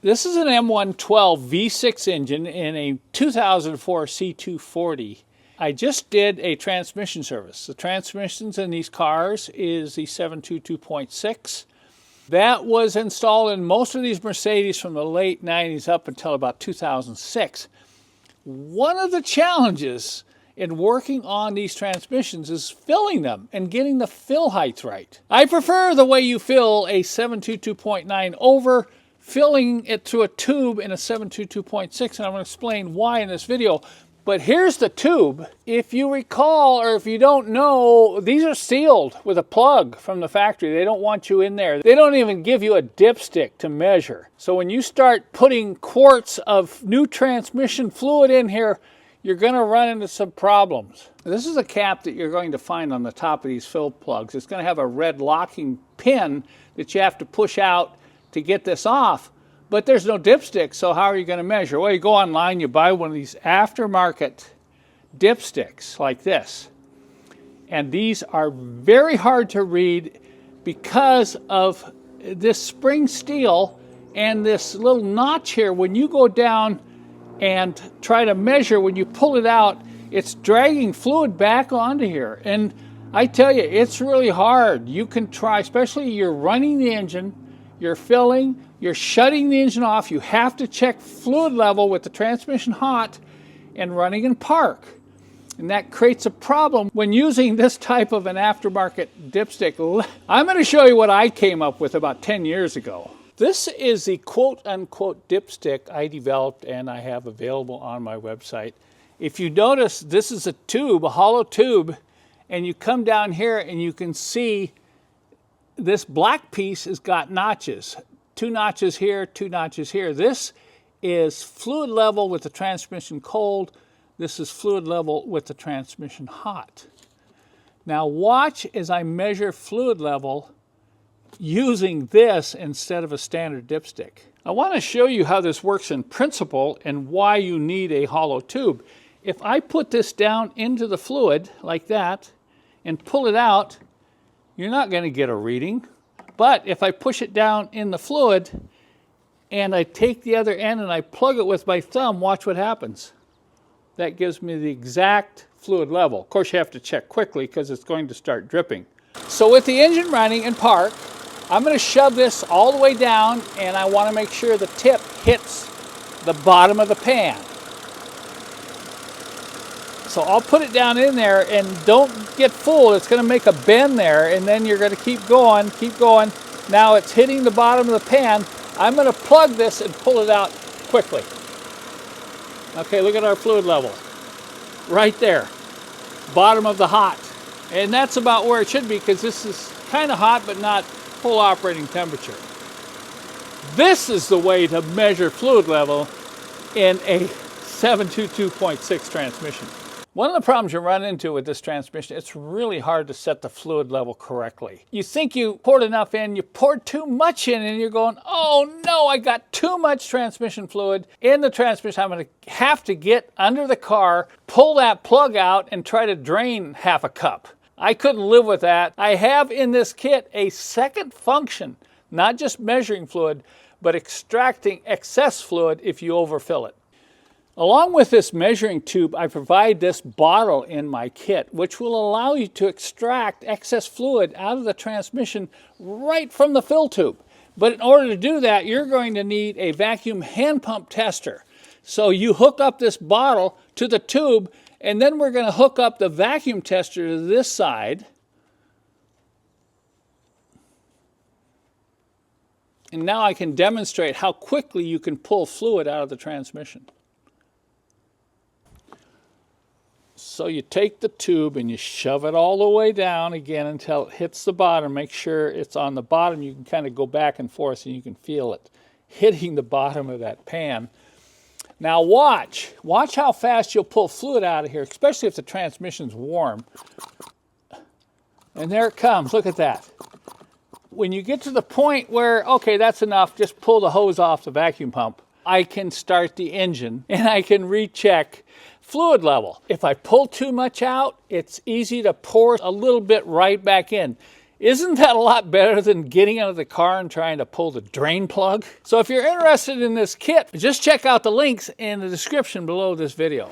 This is an M112 V6 engine in a 2004 C240. I just did a transmission service. The transmissions in these cars is the 722.6. That was installed in most of these Mercedes from the late 90s up until about 2006. One of the challenges in working on these transmissions is filling them and getting the fill height right. I prefer the way you fill a 722.9 over filling it through a tube in a 722.6, and I'm going to explain why in this video. But here's the tube. If you recall, or if you don't know, these are sealed with a plug from the factory. They don't want you in there. They don't even give you a dipstick to measure. So when you start putting quarts of new transmission fluid in here, you're going to run into some problems. This is a cap that you're going to find on the top of these fill plugs. It's going to have a red locking pin that you have to push out to get this off, but there's no dipstick, so how are you going to measure? Well, you go online, you buy one of these aftermarket dipsticks like this, and these are very hard to read because of this spring steel and this little notch here. When you go down and try to measure, when you pull it out, it's dragging fluid back onto here, and I tell you, it's really hard. You can try, especially you're running the engine, you're filling, you're shutting the engine off. You have to check fluid level with the transmission hot and running in park. And that creates a problem when using this type of an aftermarket dipstick. I'm going to show you what I came up with about 10 years ago. This is the quote-unquote dipstick I developed and I have available on my website. If you notice, this is a tube, a hollow tube, and you come down here and you can see this black piece has got notches. 2 notches here, 2 notches here. This is fluid level with the transmission cold. This is fluid level with the transmission hot. Now watch as I measure fluid level using this instead of a standard dipstick. I want to show you how this works in principle and why you need a hollow tube. If I put this down into the fluid like that and pull it out, you're not going to get a reading. But if I push it down in the fluid and I take the other end and I plug it with my thumb, watch what happens. That gives me the exact fluid level. Of course, you have to check quickly because it's going to start dripping. So with the engine running in park, I'm going to shove this all the way down, and I want to make sure the tip hits the bottom of the pan. So I'll put it down in there, and don't get fooled. It's going to make a bend there, and then you're going to keep going, keep going. Now it's hitting the bottom of the pan. I'm going to plug this and pull it out quickly. Okay, look at our fluid level. Right there. Bottom of the hot. And that's about where it should be because this is kind of hot but not full operating temperature. This is the way to measure fluid level in a 722.6 transmission. One of the problems you run into with this transmission, it's really hard to set the fluid level correctly. You think you poured enough in, you poured too much in, and you're going, oh no, I got too much transmission fluid in the transmission. I'm going to have to get under the car, pull that plug out, and try to drain half a cup. I couldn't live with that. I have in this kit a second function, not just measuring fluid, but extracting excess fluid if you overfill it. Along with this measuring tube, I provide this bottle in my kit, which will allow you to extract excess fluid out of the transmission right from the fill tube. But in order to do that, you're going to need a vacuum hand pump tester. So you hook up this bottle to the tube, and then we're going to hook up the vacuum tester to this side. And now I can demonstrate how quickly you can pull fluid out of the transmission. So you take the tube and you shove it all the way down again until it hits the bottom. Make sure it's on the bottom. You can kind of go back and forth and you can feel it hitting the bottom of that pan. Now watch how fast you'll pull fluid out of here, especially if the transmission's warm. And there it comes, look at that. When you get to the point where, okay, that's enough, just pull the hose off the vacuum pump, I can start the engine and I can recheck fluid level. If I pull too much out, it's easy to pour a little bit right back in. Isn't that a lot better than getting out of the car and trying to pull the drain plug? So if you're interested in this kit, just check out the links in the description below this video.